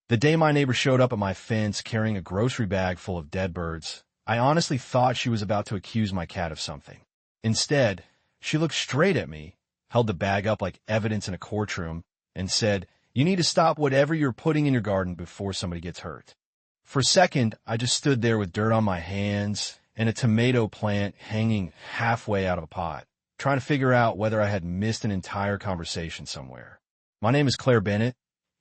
The day my neighbor showed up at my fence carrying a grocery bag full of dead birds, I honestly thought she was about to accuse my cat of something. Instead, she looked straight at me, held the bag up like evidence in a courtroom, and said, "You need to stop whatever you're putting in your garden before somebody gets hurt." For a second, I just stood there with dirt on my hands and a tomato plant hanging halfway out of a pot, trying to figure out whether I had missed an entire conversation somewhere. My name is Claire Bennett,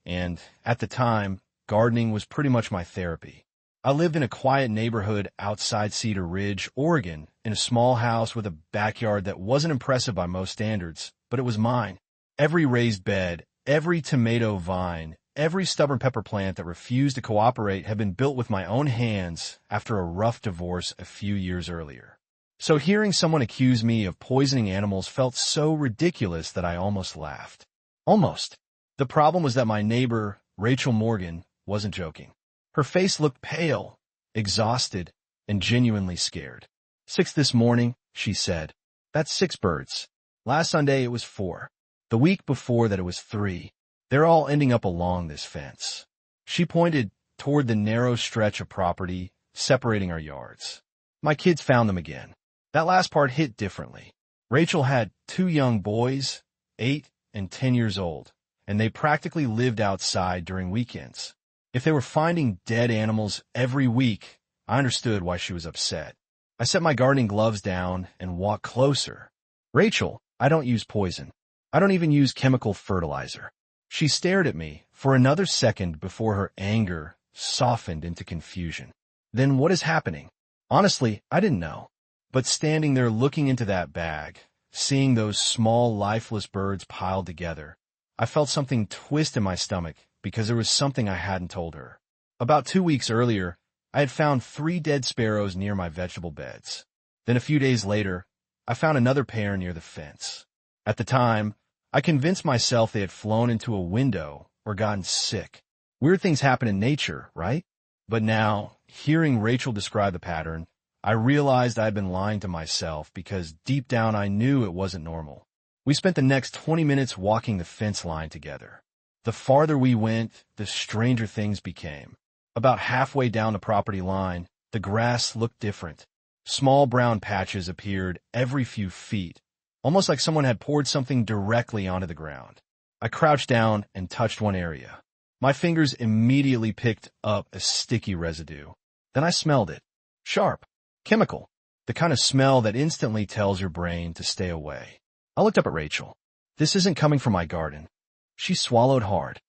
and at the time, gardening was pretty much my therapy. I lived in a quiet neighborhood outside Cedar Ridge, Oregon, in a small house with a backyard that wasn't impressive by most standards, but it was mine. Every raised bed, every tomato vine, every stubborn pepper plant that refused to cooperate had been built with my own hands after a rough divorce a few years earlier. So hearing someone accuse me of poisoning animals felt so ridiculous that I almost laughed. Almost. The problem was that my neighbor, Rachel Morgan, wasn't joking. Her face looked pale, exhausted, and genuinely scared. "6 this morning," she said. "That's 6 birds. Last Sunday it was 4. The week before that it was 3. They're all ending up along this fence." She pointed toward the narrow stretch of property separating our yards. "My kids found them again." That last part hit differently. Rachel had 2 young boys, 8 and 10 years old, and they practically lived outside during weekends. If they were finding dead animals every week, I understood why she was upset. I set my gardening gloves down and walked closer. "Rachel, I don't use poison. I don't even use chemical fertilizer." She stared at me for another second before her anger softened into confusion. "Then what is happening?" Honestly, I didn't know. But standing there looking into that bag, seeing those small, lifeless birds piled together, I felt something twist in my stomach because there was something I hadn't told her. About 2 weeks earlier, I had found 3 dead sparrows near my vegetable beds. Then a few days later, I found another pair near the fence. At the time, I convinced myself they had flown into a window or gotten sick. Weird things happen in nature, right? But now, hearing Rachel describe the pattern, I realized I had been lying to myself because deep down I knew it wasn't normal. We spent the next 20 minutes walking the fence line together. The farther we went, the stranger things became. About halfway down the property line, the grass looked different. Small brown patches appeared every few feet, almost like someone had poured something directly onto the ground. I crouched down and touched one area. My fingers immediately picked up a sticky residue. Then I smelled it. Sharp. Chemical. The kind of smell that instantly tells your brain to stay away. I looked up at Rachel. "This isn't coming from my garden." She swallowed hard.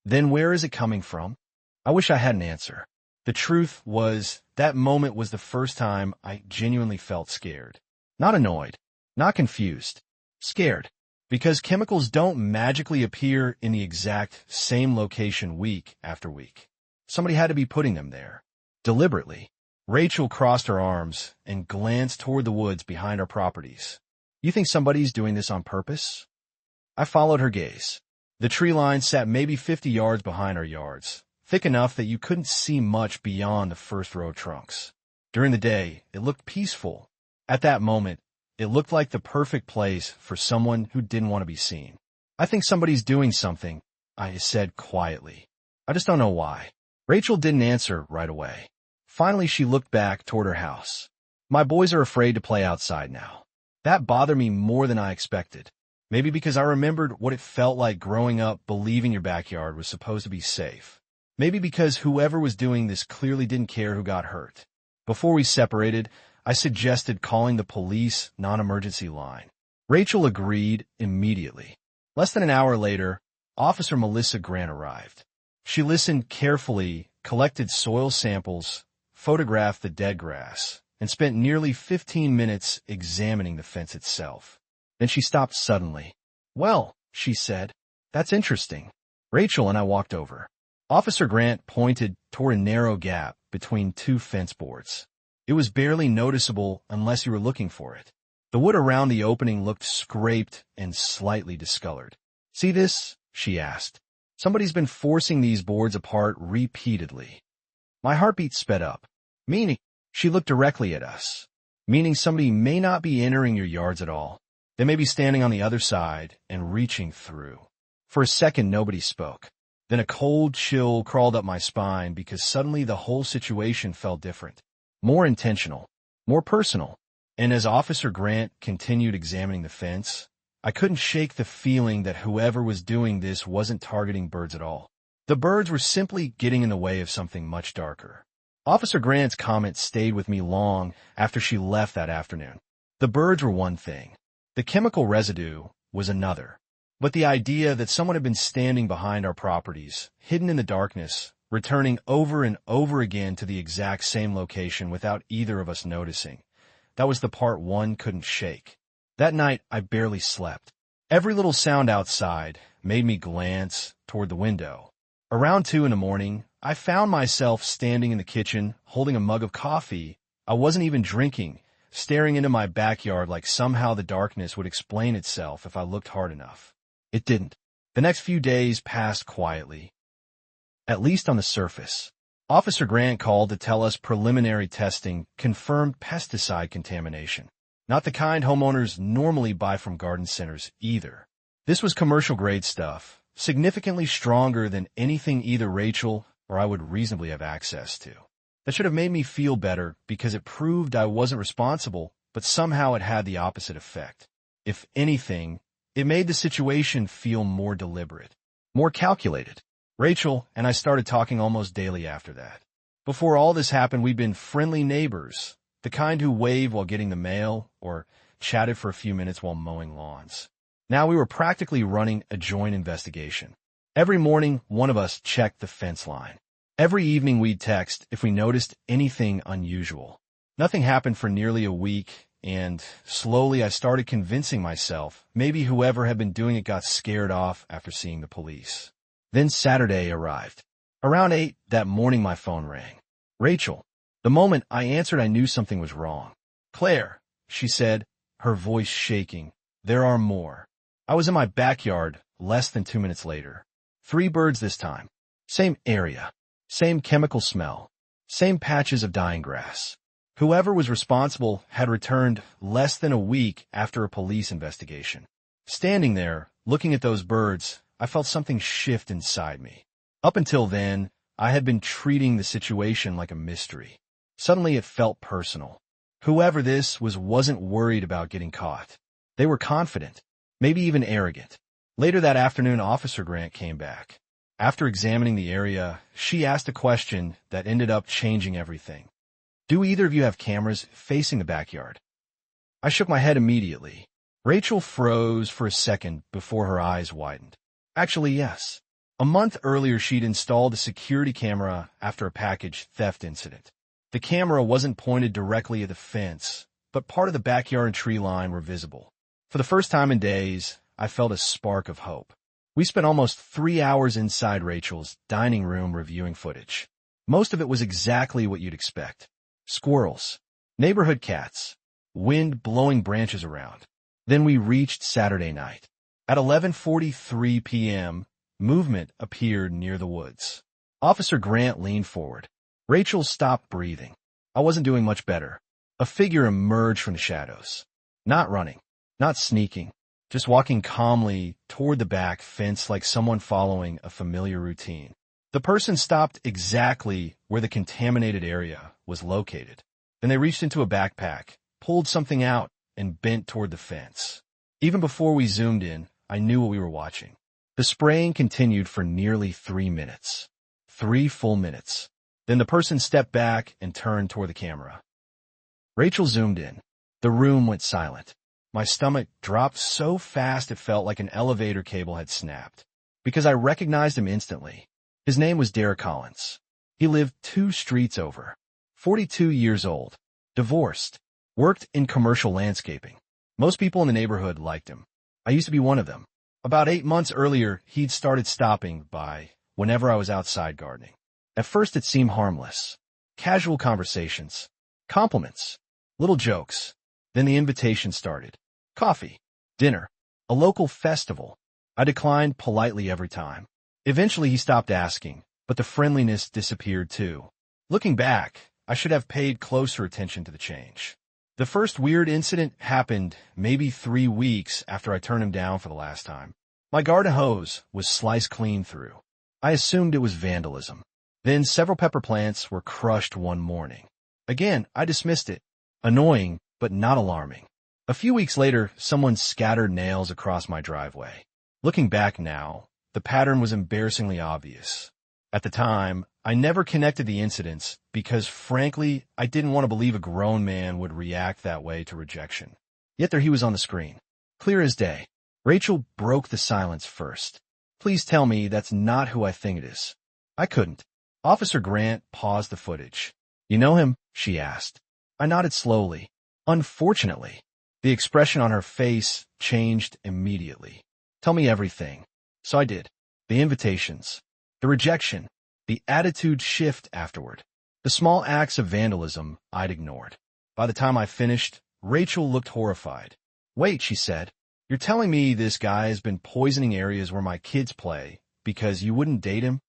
"Then where is it coming from?" I wish I had an answer. The truth was, that moment was the first time I genuinely felt scared. Not annoyed. Not confused. Scared. Because chemicals don't magically appear in the exact same location week after week. Somebody had to be putting them there. Deliberately. Rachel crossed her arms and glanced toward the woods behind our properties. "You think somebody's doing this on purpose?" I followed her gaze. The tree line sat maybe 50 yards behind our yards, thick enough that you couldn't see much beyond the first row of trunks. During the day, it looked peaceful. At that moment, it looked like the perfect place for someone who didn't want to be seen. "I think somebody's doing something," I said quietly. "I just don't know why." Rachel didn't answer right away. Finally, she looked back toward her house. "My boys are afraid to play outside now." That bothered me more than I expected. Maybe because I remembered what it felt like growing up believing your backyard was supposed to be safe. Maybe because whoever was doing this clearly didn't care who got hurt. Before we separated, I suggested calling the police non-emergency line. Rachel agreed immediately. Less than an hour later, Officer Melissa Grant arrived. She listened carefully, collected soil samples, photographed the dead grass, and spent nearly 15 minutes examining the fence itself. Then she stopped suddenly. "Well," she said, "that's interesting." Rachel and I walked over. Officer Grant pointed toward a narrow gap between 2 fence boards. It was barely noticeable unless you were looking for it. The wood around the opening looked scraped and slightly discolored. "See this?" she asked. "Somebody's been forcing these boards apart repeatedly." My heartbeat sped up. "Meaning?" She looked directly at us. "Meaning somebody may not be entering your yards at all. They may be standing on the other side and reaching through." For a second, nobody spoke. Then a cold chill crawled up my spine because suddenly the whole situation felt different, more intentional, more personal. And as Officer Grant continued examining the fence, I couldn't shake the feeling that whoever was doing this wasn't targeting birds at all. The birds were simply getting in the way of something much darker. Officer Grant's comment stayed with me long after she left that afternoon. The birds were one thing. The chemical residue was another. But the idea that someone had been standing behind our properties, hidden in the darkness, returning over and over again to the exact same location without either of us noticing, that was the part one couldn't shake. That night, I barely slept. Every little sound outside made me glance toward the window. Around 2 in the morning, I found myself standing in the kitchen, holding a mug of coffee I wasn't even drinking, staring into my backyard like somehow the darkness would explain itself if I looked hard enough. It didn't. The next few days passed quietly, at least on the surface. Officer Grant called to tell us preliminary testing confirmed pesticide contamination. Not the kind homeowners normally buy from garden centers either. This was commercial-grade stuff, significantly stronger than anything either Rachel or I would reasonably have access to. That should have made me feel better because it proved I wasn't responsible, but somehow it had the opposite effect. If anything, it made the situation feel more deliberate, more calculated. Rachel and I started talking almost daily after that. Before all this happened, we'd been friendly neighbors, the kind who waved while getting the mail or chatted for a few minutes while mowing lawns. Now we were practically running a joint investigation. Every morning, one of us checked the fence line. Every evening we'd text if we noticed anything unusual. Nothing happened for nearly a week, and slowly I started convincing myself maybe whoever had been doing it got scared off after seeing the police. Then Saturday arrived. Around 8 that morning my phone rang. Rachel. The moment I answered I knew something was wrong. Claire, she said, her voice shaking. There are more. I was in my backyard less than 2 minutes later. 3 birds this time. Same area. Same chemical smell. Same patches of dying grass. Whoever was responsible had returned less than a week after a police investigation. Standing there, looking at those birds, I felt something shift inside me. Up until then, I had been treating the situation like a mystery. Suddenly it felt personal. Whoever this was wasn't worried about getting caught. They were confident, maybe even arrogant. Later that afternoon, Officer Grant came back. After examining the area, she asked a question that ended up changing everything. Do either of you have cameras facing the backyard? I shook my head immediately. Rachel froze for a second before her eyes widened. Actually, yes. A month earlier, she'd installed a security camera after a package theft incident. The camera wasn't pointed directly at the fence, but part of the backyard tree line were visible. For the first time in days, I felt a spark of hope. We spent almost 3 hours inside Rachel's dining room reviewing footage. Most of it was exactly what you'd expect. Squirrels, neighborhood cats, wind blowing branches around. Then we reached Saturday night. At 11:43 p.m., movement appeared near the woods. Officer Grant leaned forward. Rachel stopped breathing. I wasn't doing much better. A figure emerged from the shadows. Not running, not sneaking, just walking calmly toward the back fence like someone following a familiar routine. The person stopped exactly where the contaminated area was located. Then they reached into a backpack, pulled something out, and bent toward the fence. Even before we zoomed in, I knew what we were watching. The spraying continued for nearly 3 minutes. 3 full minutes. Then the person stepped back and turned toward the camera. Rachel zoomed in. The room went silent. My stomach dropped so fast it felt like an elevator cable had snapped. Because I recognized him instantly. His name was Derek Collins. He lived 2 streets over. 42 years old. Divorced. Worked in commercial landscaping. Most people in the neighborhood liked him. I used to be one of them. About 8 months earlier, he'd started stopping by whenever I was outside gardening. At first it seemed harmless. Casual conversations. Compliments. Little jokes. Then the invitation started. Coffee. Dinner. A local festival. I declined politely every time. Eventually he stopped asking, but the friendliness disappeared too. Looking back, I should have paid closer attention to the change. The first weird incident happened maybe 3 weeks after I turned him down for the last time. My garden hose was sliced clean through. I assumed it was vandalism. Then several pepper plants were crushed one morning. Again, I dismissed it. Annoying, but not alarming. A few weeks later, someone scattered nails across my driveway. Looking back now, the pattern was embarrassingly obvious. At the time, I never connected the incidents because, frankly, I didn't want to believe a grown man would react that way to rejection. Yet there he was on the screen. Clear as day. Rachel broke the silence first. Please tell me that's not who I think it is. I couldn't. Officer Grant paused the footage. You know him? She asked. I nodded slowly. Unfortunately, the expression on her face changed immediately. Tell me everything. So I did. The invitations, the rejection, the attitude shift afterward. The small acts of vandalism I'd ignored. By the time I finished, Rachel looked horrified. Wait, she said. You're telling me this guy has been poisoning areas where my kids play because you wouldn't date him?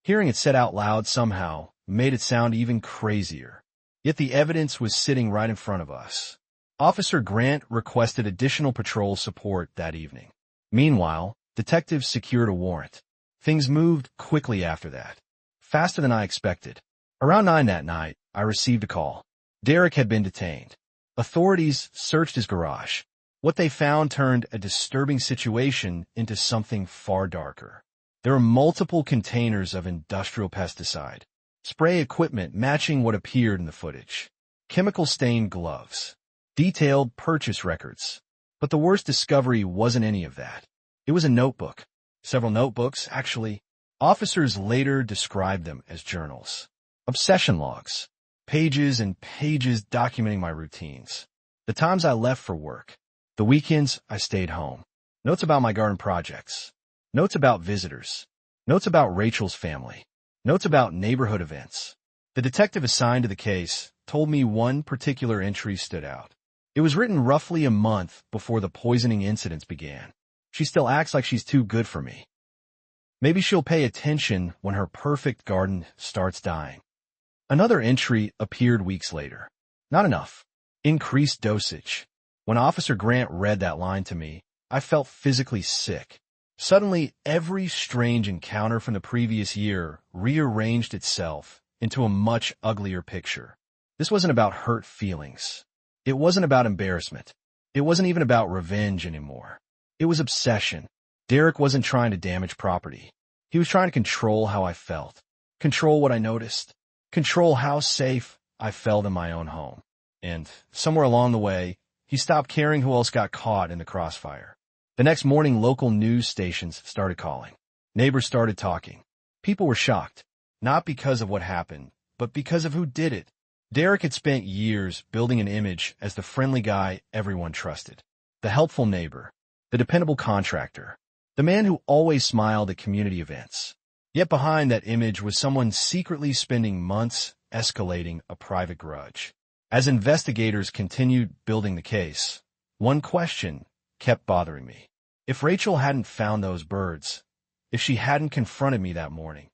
Hearing it said out loud somehow made it sound even crazier. Yet the evidence was sitting right in front of us. Officer Grant requested additional patrol support that evening. Meanwhile, detectives secured a warrant. Things moved quickly after that. Faster than I expected. Around 9 that night, I received a call. Derek had been detained. Authorities searched his garage. What they found turned a disturbing situation into something far darker. There were multiple containers of industrial pesticide, spray equipment matching what appeared in the footage, chemical-stained gloves, detailed purchase records. But the worst discovery wasn't any of that. It was a notebook. Several notebooks, actually. Officers later described them as journals. Obsession logs. Pages and pages documenting my routines. The times I left for work. The weekends I stayed home. Notes about my garden projects. Notes about visitors. Notes about Rachel's family. Notes about neighborhood events. The detective assigned to the case told me one particular entry stood out. It was written roughly a month before the poisoning incidents began. She still acts like she's too good for me. Maybe she'll pay attention when her perfect garden starts dying. Another entry appeared weeks later. Not enough. Increased dosage. When Officer Grant read that line to me, I felt physically sick. Suddenly, every strange encounter from the previous year rearranged itself into a much uglier picture. This wasn't about hurt feelings. It wasn't about embarrassment. It wasn't even about revenge anymore. It was obsession. Derek wasn't trying to damage property. He was trying to control how I felt, control what I noticed, control how safe I felt in my own home. And somewhere along the way, he stopped caring who else got caught in the crossfire. The next morning, local news stations started calling. Neighbors started talking. People were shocked, not because of what happened, but because of who did it. Derek had spent years building an image as the friendly guy everyone trusted, the helpful neighbor, the dependable contractor, the man who always smiled at community events. Yet behind that image was someone secretly spending months escalating a private grudge. As investigators continued building the case, one question kept bothering me. If Rachel hadn't found those birds, if she hadn't confronted me that morning,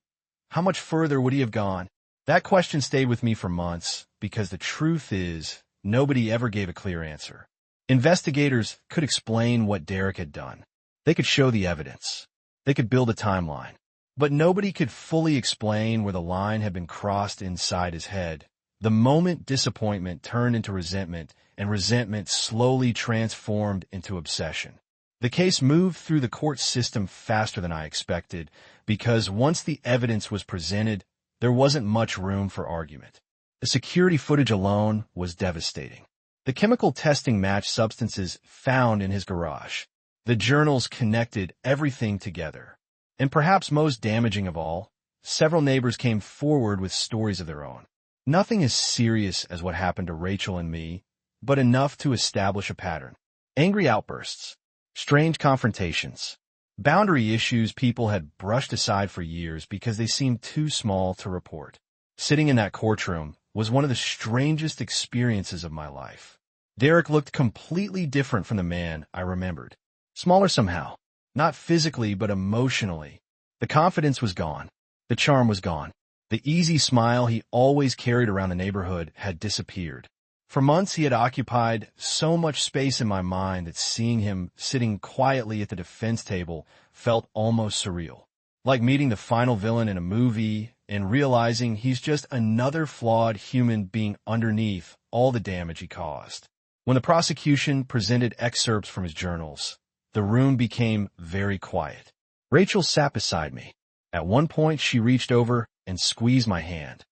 how much further would he have gone? That question stayed with me for months because the truth is, nobody ever gave a clear answer. Investigators could explain what Derek had done. They could show the evidence. They could build a timeline. But nobody could fully explain where the line had been crossed inside his head. The moment disappointment turned into resentment, and resentment slowly transformed into obsession. The case moved through the court system faster than I expected, because once the evidence was presented, there wasn't much room for argument. The security footage alone was devastating. The chemical testing matched substances found in his garage. The journals connected everything together. And perhaps most damaging of all, several neighbors came forward with stories of their own. Nothing as serious as what happened to Rachel and me, but enough to establish a pattern. Angry outbursts, strange confrontations, boundary issues people had brushed aside for years because they seemed too small to report. Sitting in that courtroom was one of the strangest experiences of my life. Derek looked completely different from the man I remembered. Smaller somehow, not physically but emotionally. The confidence was gone. The charm was gone. The easy smile he always carried around the neighborhood had disappeared. For months he had occupied so much space in my mind that seeing him sitting quietly at the defense table felt almost surreal. like meeting the final villain in a movie and realizing he's just another flawed human being underneath all the damage he caused. When the prosecution presented excerpts from his journals, the room became very quiet. Rachel sat beside me. At one point, she reached over and squeezed my hand.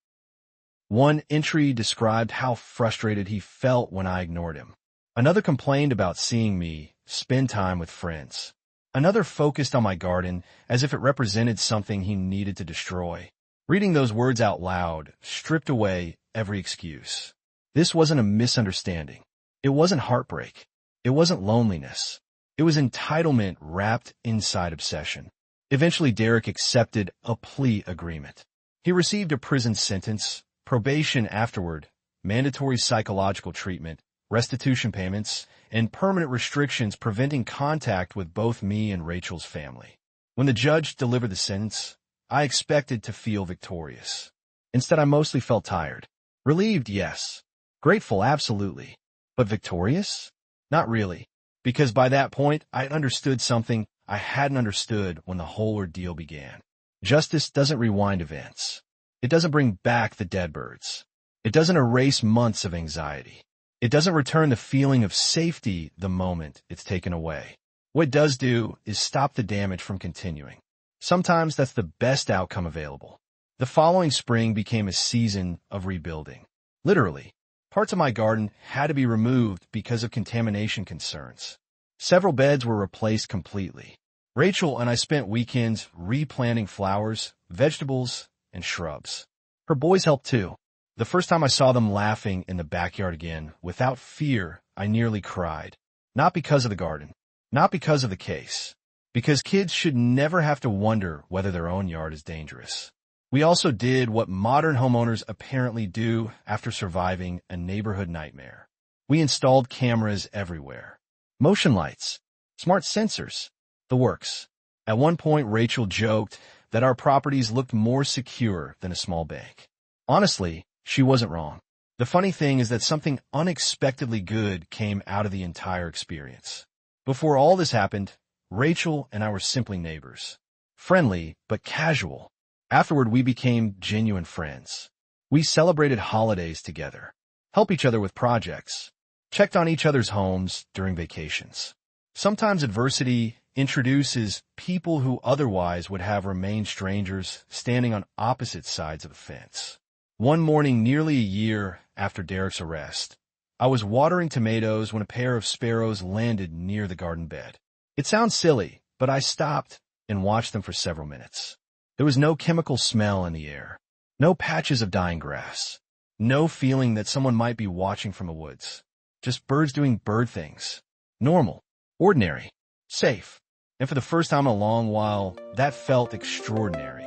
One entry described how frustrated he felt when I ignored him. Another complained about seeing me spend time with friends. Another focused on my garden as if it represented something he needed to destroy. Reading those words out loud stripped away every excuse. This wasn't a misunderstanding. It wasn't heartbreak. It wasn't loneliness. It was entitlement wrapped inside obsession. Eventually, Derek accepted a plea agreement. He received a prison sentence, probation afterward, mandatory psychological treatment, restitution payments, and permanent restrictions preventing contact with both me and Rachel's family. When the judge delivered the sentence, I expected to feel victorious. Instead, I mostly felt tired. Relieved, yes. Grateful, absolutely. But victorious? Not really. Because by that point, I understood something I hadn't understood when the whole ordeal began. Justice doesn't rewind events. It doesn't bring back the dead birds. It doesn't erase months of anxiety. It doesn't return the feeling of safety the moment it's taken away. What it does do is stop the damage from continuing. Sometimes that's the best outcome available. The following spring became a season of rebuilding. Literally, parts of my garden had to be removed because of contamination concerns. Several beds were replaced completely. Rachel and I spent weekends replanting flowers, vegetables, and shrubs. Her boys helped too. The first time I saw them laughing in the backyard again, without fear, I nearly cried. Not because of the garden, not because of the case, because kids should never have to wonder whether their own yard is dangerous. We also did what modern homeowners apparently do after surviving a neighborhood nightmare. We installed cameras everywhere. Motion lights, smart sensors, the works. At one point, Rachel joked that our properties looked more secure than a small bank. Honestly, she wasn't wrong. The funny thing is that something unexpectedly good came out of the entire experience. Before all this happened, Rachel and I were simply neighbors. Friendly, but casual. Afterward, we became genuine friends. We celebrated holidays together, helped each other with projects, checked on each other's homes during vacations. Sometimes adversity introduces people who otherwise would have remained strangers standing on opposite sides of the fence. One morning, nearly a year after Derek's arrest, I was watering tomatoes when a pair of sparrows landed near the garden bed. It sounds silly, but I stopped and watched them for several minutes. There was no chemical smell in the air, no patches of dying grass, no feeling that someone might be watching from the woods. Just birds doing bird things. Normal, ordinary, safe. And for the first time in a long while, that felt extraordinary.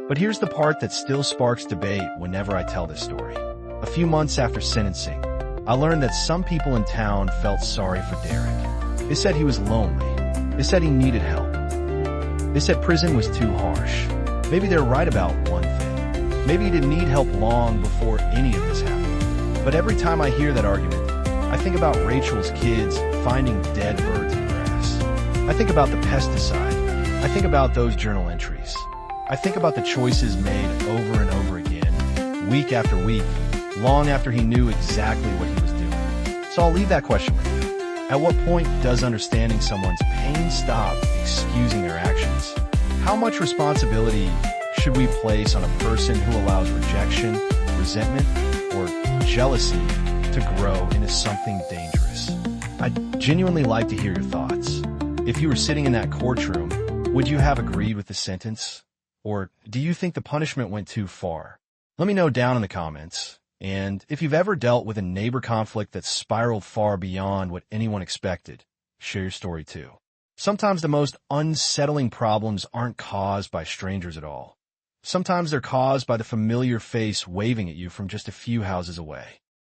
But here's the part that still sparks debate whenever I tell this story. A few months after sentencing, I learned that some people in town felt sorry for Derek. They said he was lonely. They said he needed help. They said prison was too harsh. Maybe they're right about one thing. Maybe he didn't need help long before any of this happened. But every time I hear that argument, I think about Rachel's kids finding dead birds in the grass. I think about the pesticide. I think about those journal entries. I think about the choices made over and over again, week after week, long after he knew exactly what he was doing. So I'll leave that question with you. At what point does understanding someone's pain stop excusing their actions? How much responsibility should we place on a person who allows rejection, resentment, or jealousy to grow into something dangerous? I'd genuinely like to hear your thoughts. If you were sitting in that courtroom, would you have agreed with the sentence? Or do you think the punishment went too far? Let me know down in the comments. And if you've ever dealt with a neighbor conflict that spiraled far beyond what anyone expected, share your story too. Sometimes the most unsettling problems aren't caused by strangers at all. Sometimes they're caused by the familiar face waving at you from just a few houses away.